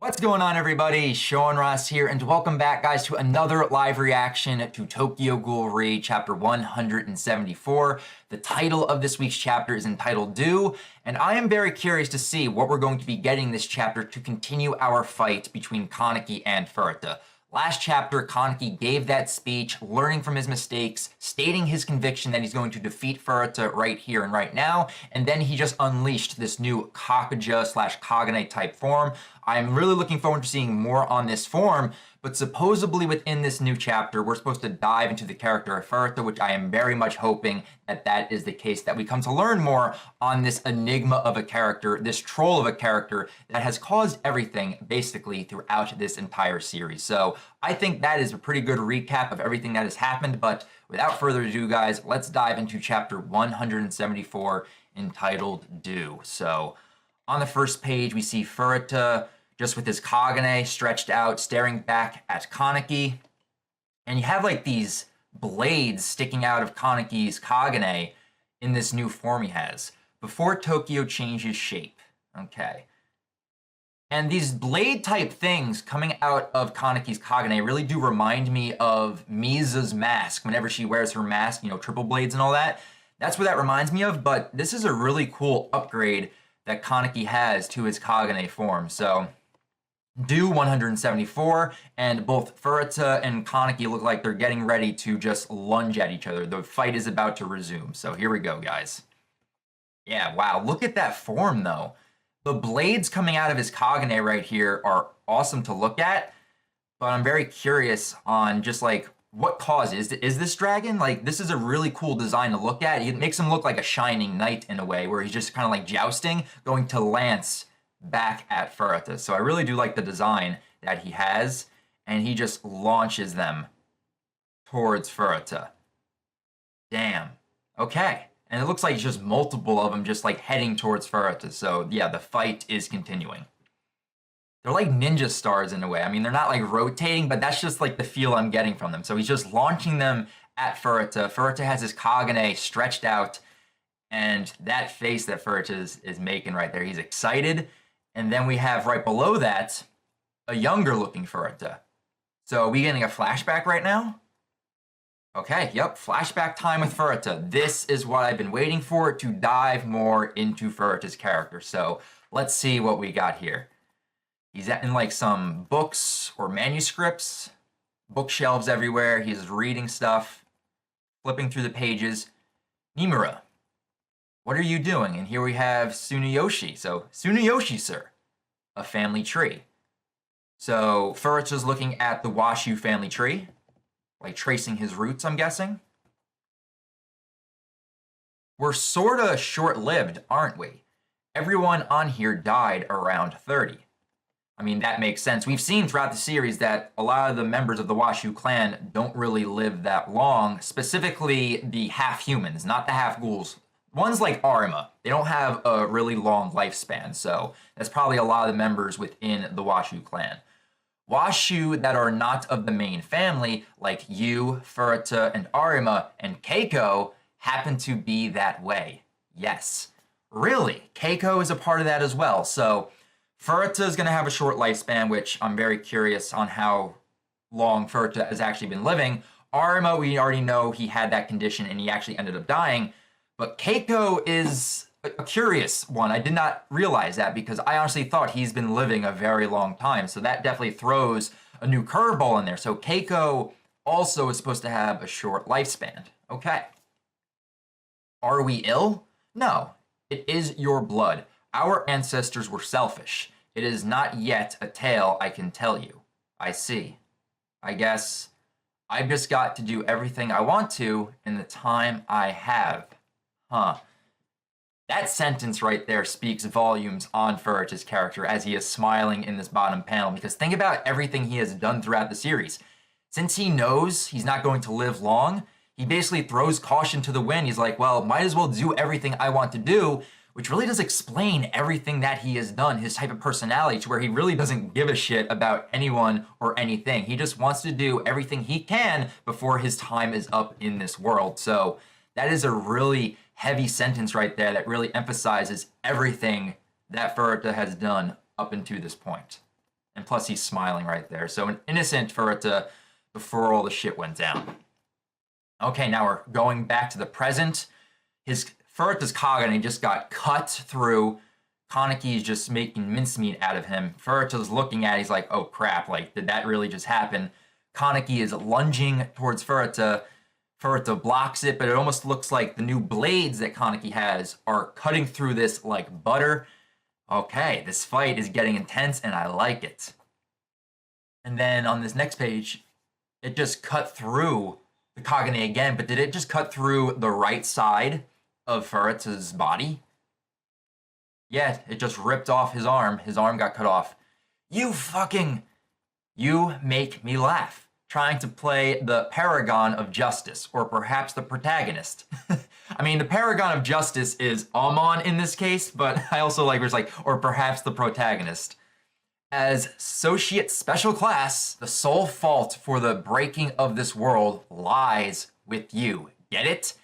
What's going on, everybody? Sean Ross here, and welcome back, guys, to another live reaction to Tokyo Ghoul Re Chapter 174. The title of this week's chapter is entitled Do, and I am very curious to see what we're going to be getting this chapter to continue our fight between Kaneki and Furuta. Last chapter, Kaneki gave that speech, learning from his mistakes, stating his conviction that he's going to defeat Furuta right here and right now, and then he just unleashed this new Kakuja/Kagane type form. I'm really looking forward to seeing more on this form, but supposedly within this new chapter, we're supposed to dive into the character of Furuta, which I am very much hoping that that is the case, that we come to learn more on this enigma of a character, this troll of a character that has caused everything basically throughout this entire series. So I think that is a pretty good recap of everything that has happened, but without further ado, guys, let's dive into chapter 174 entitled Do. So on the first page, we see Furuta just with his Kagane stretched out, staring back at Kaneki. And you have like these blades sticking out of Kaneki's Kagane in this new form he has, before Tokyo changes shape. Okay. And these blade type things coming out of Kaneki's Kagane really do remind me of Misa's mask. Whenever she wears her mask, you know, triple blades and all that. That's what that reminds me of, but this is a really cool upgrade that Kaneki has to his Kagane form. So Do 174, and both Furuta and Kaneki look like they're getting ready to just lunge at each other. The fight is about to resume. So here we go, guys. Yeah, wow, look at that form, though. The blades coming out of his Kagane right here are awesome to look at, but I'm very curious on just like what cause is this dragon? Like, this is a really cool design to look at. It makes him look like a shining knight in a way, where he's just kind of like jousting, going to lance back at Furuta. So I really do like the design that he has, and he just launches them towards Furuta. Damn. Okay. And it looks like just multiple of them just like heading towards Furuta. So yeah, the fight is continuing. They're like ninja stars in a way. I mean, they're not like rotating, but that's just like the feel I'm getting from them. So he's just launching them at Furuta. Furuta has his Kagane stretched out, and that face that Furuta is making right there, he's excited. And then we have right below that, a younger looking Furuta. So are we getting a flashback right now? Okay, yep, flashback time with Furuta. This is what I've been waiting for, to dive more into Furuta's character. So let's see what we got here. He's in like some books or manuscripts, bookshelves everywhere. He's reading stuff, flipping through the pages. Nimura, what are you doing? And here we have Tsuneyoshi. So, Tsuneyoshi, sir, a family tree. So, Furuta's looking at the Washu family tree, like tracing his roots, I'm guessing. We're sort of short-lived, aren't we? Everyone on here died around 30. I mean, that makes sense. We've seen throughout the series that a lot of the members of the Washu clan don't really live that long, specifically the half-humans, not the half-ghouls. Ones like Arima, they don't have a really long lifespan, so that's probably a lot of the members within the Washu clan. Washu that are not of the main family, like you, Furuta, and Arima, and Keiko, happen to be that way. Yes. Really, Keiko is a part of that as well, so Furuta is going to have a short lifespan, which I'm very curious on how long Furuta has actually been living. Arima, we already know he had that condition and he actually ended up dying. But Keiko is a curious one. I did not realize that because I honestly thought he's been living a very long time. So that definitely throws a new curveball in there. So Keiko also is supposed to have a short lifespan. Okay. Are we ill? No. It is your blood. Our ancestors were selfish. It is not yet a tale I can tell you. I see. I guess I've just got to do everything I want to in the time I have. Huh. That sentence right there speaks volumes on Furuta's character as he is smiling in this bottom panel, because think about everything he has done throughout the series. Since he knows he's not going to live long, he basically throws caution to the wind. He's like, well, might as well do everything I want to do, which really does explain everything that he has done, his type of personality, to where he really doesn't give a shit about anyone or anything. He just wants to do everything he can before his time is up in this world. So that is a really heavy sentence right there that really emphasizes everything that Furuta has done up until this point. And plus he's smiling right there. So an innocent Furuta before all the shit went down. Okay, now we're going back to the present. Furuta's Kagane just got cut through. Kaneki's just making mincemeat out of him. Furuta's looking at it, he's like, oh crap, like, did that really just happen? Kaneki is lunging towards Furuta. Furuta blocks it, but it almost looks like the new blades that Kaneki has are cutting through this like butter. Okay, this fight is getting intense and I like it. And then on this next page, it just cut through the Kagane again, but did it just cut through the right side of Furuta's body? Yeah, it just ripped off his arm. His arm got cut off. You make me laugh. Trying to play the paragon of justice, or perhaps the protagonist. I mean, the paragon of justice is Amon in this case, but I also like where it's like, or perhaps the protagonist. As Associate Special Class, the sole fault for the breaking of this world lies with you. Get it?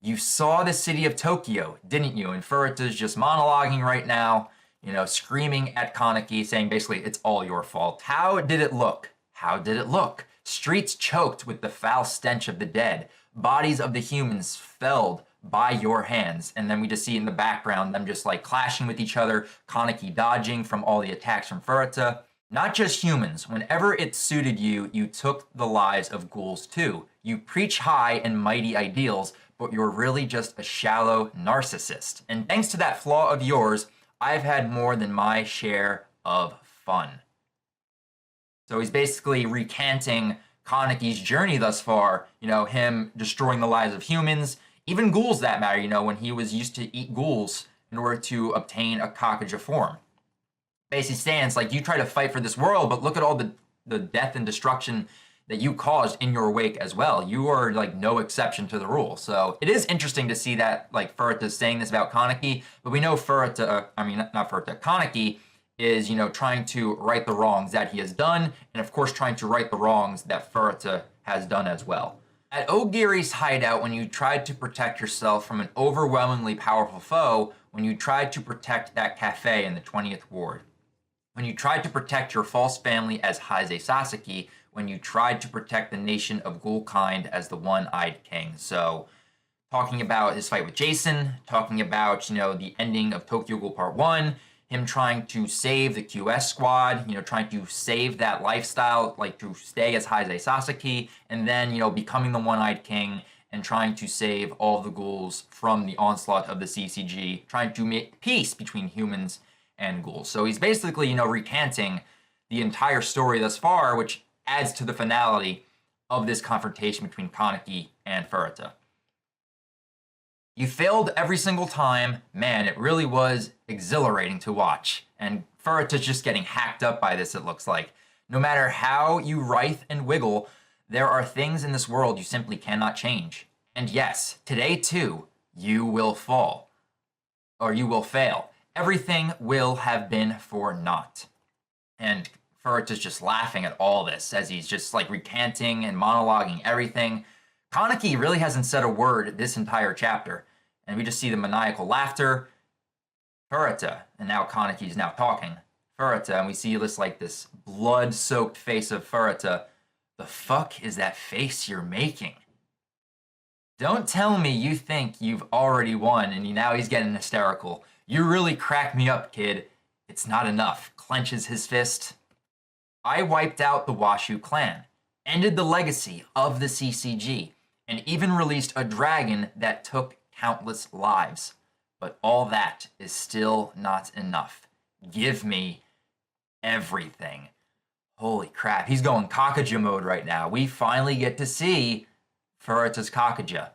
You saw the city of Tokyo, didn't you? And Furuta's just monologuing right now, you know, screaming at Kaneki, saying basically, it's all your fault. How did it look? How did it look? Streets choked with the foul stench of the dead. Bodies of the humans felled by your hands. And then we just see in the background them just like clashing with each other, Kaneki dodging from all the attacks from Furuta. Not just humans. Whenever it suited you, you took the lives of ghouls too. You preach high and mighty ideals, but you're really just a shallow narcissist. And thanks to that flaw of yours, I've had more than my share of fun. So he's basically recanting Kaneki's journey thus far, you know, him destroying the lives of humans, even ghouls that matter, you know, when he was used to eat ghouls in order to obtain a Kakuja form. Basically stands like, you try to fight for this world, but look at all the death and destruction that you caused in your wake as well. You are like no exception to the rule. So it is interesting to see that like Furuta's saying this about Kaneki, but we know Kaneki is, you know, trying to right the wrongs that he has done, and of course trying to right the wrongs that Furuta has done as well. At Ogiri's hideout, when you tried to protect yourself from an overwhelmingly powerful foe, when you tried to protect that cafe in the 20th Ward, when you tried to protect your false family as Rize Sasaki, when you tried to protect the nation of Ghoulkind as the One-Eyed King. So, talking about his fight with Jason, talking about, you know, the ending of Tokyo Ghoul Part 1, him trying to save the QS squad, you know, trying to save that lifestyle, like to stay as Rize Sasaki, and then, you know, becoming the One-Eyed King and trying to save all the ghouls from the onslaught of the CCG, trying to make peace between humans and ghouls. So he's basically, you know, recanting the entire story thus far, which adds to the finality of this confrontation between Kaneki and Furuta. You failed every single time. Man, it really was exhilarating to watch. And Furuta's just getting hacked up by this, it looks like. No matter how you writhe and wiggle, there are things in this world you simply cannot change. And yes, today too, you will fall. Or you will fail. Everything will have been for naught. And Furuta's just laughing at all this as he's just like recanting and monologuing everything. Kaneki really hasn't said a word this entire chapter, and we just see the maniacal laughter. Furuta, and now Kaneki's now talking. Furuta, and we see this like this blood-soaked face of Furuta. The fuck is that face you're making? Don't tell me you think you've already won, and now he's getting hysterical. You really cracked me up, kid. It's not enough. Clenches his fist. I wiped out the Washu clan, ended the legacy of the CCG, and even released a dragon that took countless lives. But all that is still not enough. Give me everything. Holy crap, he's going Kakuja mode right now. We finally get to see Furuta's Kakuja,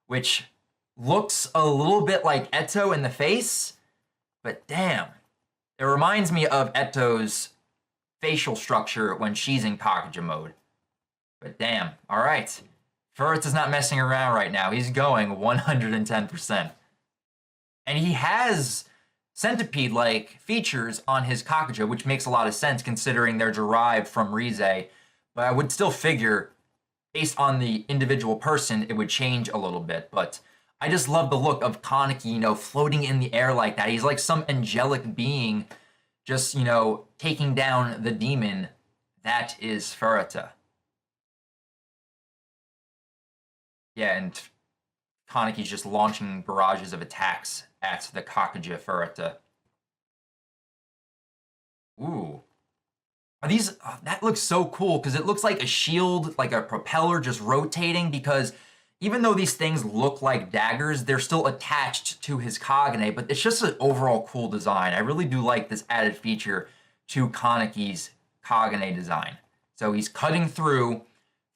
which looks a little bit like Eto in the face, but damn. It reminds me of Eto's facial structure when she's in Kakuja mode. But damn, alright. Furuta's not messing around right now. He's going 110%. And he has centipede-like features on his Kakuja, which makes a lot of sense considering they're derived from Rize. But I would still figure, based on the individual person, it would change a little bit. But I just love the look of Kaneki, you know, floating in the air like that. He's like some angelic being just, taking down the demon that is Furuta. Yeah, and Kaneki's just launching barrages of attacks at the Kakuja Furuta. Ooh. Are these... that looks so cool, because it looks like a shield, like a propeller just rotating, because even though these things look like daggers, they're still attached to his Kagane, but it's just an overall cool design. I really do like this added feature to Kaneki's Kagane design. So he's cutting through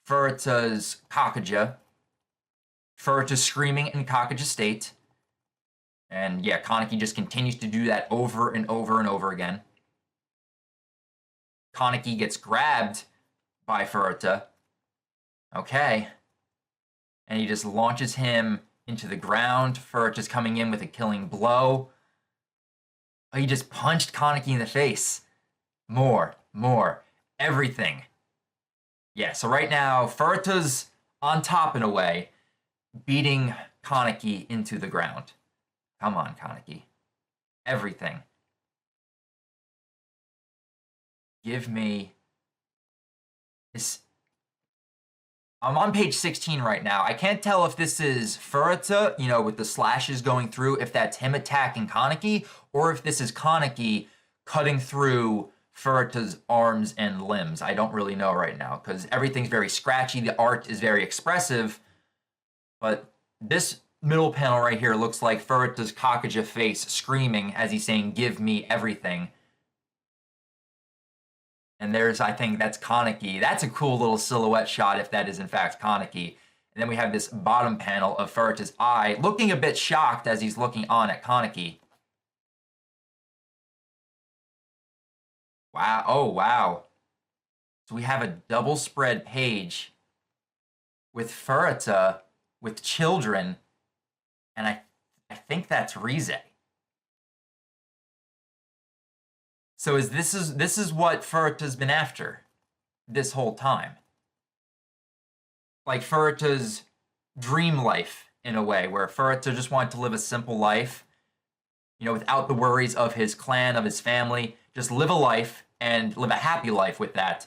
Furuta's Kakuja. Furuta's screaming in Kakuja state. And yeah, Kaneki just continues to do that over and over and over again. Kaneki gets grabbed by Furuta. Okay. And he just launches him into the ground. Furuta's coming in with a killing blow. Oh, he just punched Kaneki in the face. More, everything. Yeah, so right now, Furuta's on top in a way, beating Kaneki into the ground. Come on, Kaneki. Everything. Give me this. I'm on page 16 right now. I can't tell if this is Furuta, with the slashes going through, if that's him attacking Kaneki, or if this is Kaneki cutting through Furuta's arms and limbs. I don't really know right now, because everything's very scratchy. The art is very expressive, but this middle panel right here looks like Furuta's Kakuja face screaming as he's saying, "Give me everything." And there's, I think that's Kaneki. That's a cool little silhouette shot if that is in fact Kaneki. And then we have this bottom panel of Furuta's eye looking a bit shocked as he's looking on at Kaneki. Wow, oh wow. So we have a double spread page with Furuta with children, and I think that's Rize. So this is what Furuta's been after this whole time. Like Furuta's dream life in a way, where Furuta just wanted to live a simple life, without the worries of his clan, of his family, just live a life and live a happy life with that,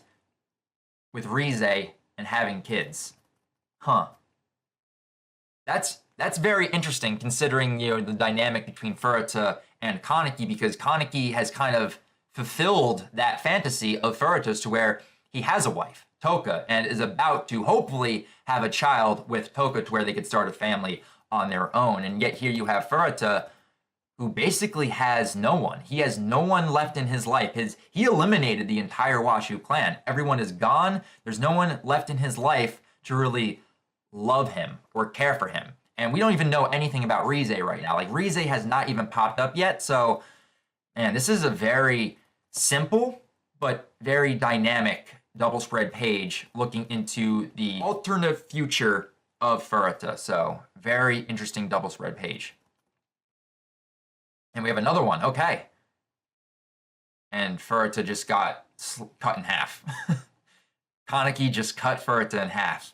with Rize and having kids. Huh. That's very interesting considering, the dynamic between Furuta and Kaneki, because Kaneki has kind of fulfilled that fantasy of Furuta's to where he has a wife, Toka, and is about to hopefully have a child with Toka to where they could start a family on their own. And yet here you have Furuta, who basically has no one. He has no one left in his life. He eliminated the entire Washu clan. Everyone is gone. There's no one left in his life to really love him or care for him. And we don't even know anything about Rize right now. Like, Rize has not even popped up yet. So, man, this is a very simple but very dynamic double spread page looking into the alternate future of Furuta. So, very interesting double spread page. And we have another one. Okay. And Furuta just got cut in half. Kaneki just cut Furuta in half.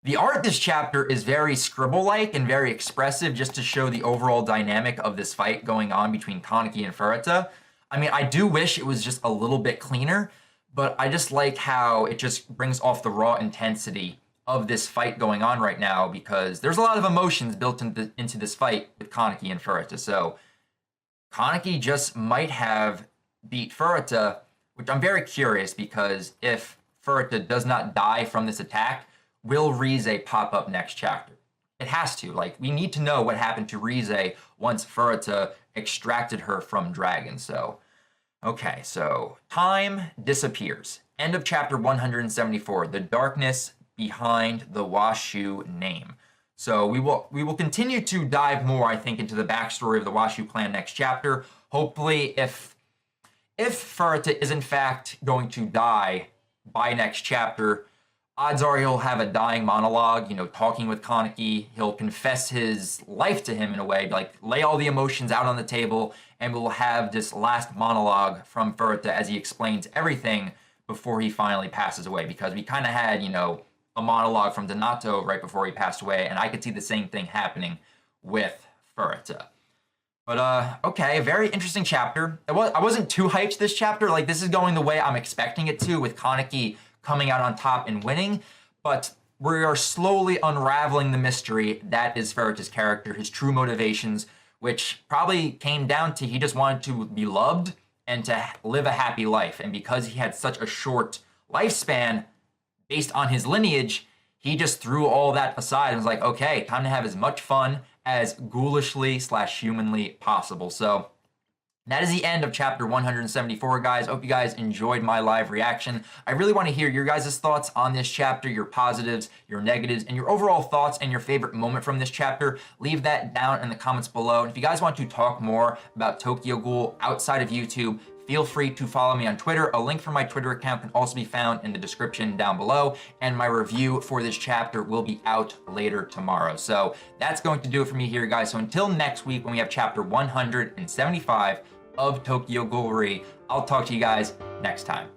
The art this chapter is very scribble-like and very expressive, just to show the overall dynamic of this fight going on between Kaneki and Furuta. I mean, I do wish it was just a little bit cleaner, but I just like how it just brings off the raw intensity of this fight going on right now, because there's a lot of emotions built into this fight with Kaneki and Furuta. So Kaneki just might have beat Furuta, which I'm very curious, because if Furuta does not die from this attack, will Rize pop up next chapter? It has to. Like, we need to know what happened to Rize once Furuta extracted her from Dragon. So, okay, so time disappears. End of chapter 174, the darkness behind the Washu name. So we will continue to dive more, I think, into the backstory of the Washu clan next chapter. Hopefully, if Furuta is in fact going to die by next chapter, odds are he'll have a dying monologue, talking with Kaneki. He'll confess his life to him in a way, like lay all the emotions out on the table, and we'll have this last monologue from Furuta as he explains everything before he finally passes away. Because we kind of had, a monologue from Donato right before he passed away, and I could see the same thing happening with Furuta. But okay, a very interesting chapter. I wasn't too hyped this chapter. Like, this is going the way I'm expecting it to, with Kaneki coming out on top and winning. But we are slowly unraveling the mystery that is Furutas' character, his true motivations, which probably came down to he just wanted to be loved and to live a happy life. And because he had such a short lifespan based on his lineage, he just threw all that aside and was like, okay, time to have as much fun as ghoulishly/humanly possible. So that is the end of chapter 174, guys. Hope you guys enjoyed my live reaction. I really want to hear your guys' thoughts on this chapter, your positives, your negatives, and your overall thoughts and your favorite moment from this chapter. Leave that down in the comments below. And if you guys want to talk more about Tokyo Ghoul outside of YouTube, feel free to follow me on Twitter. A link for my Twitter account can also be found in the description down below. And my review for this chapter will be out later tomorrow. So that's going to do it for me here, guys. So until next week, when we have chapter 175 of Tokyo Ghoul, I'll talk to you guys next time.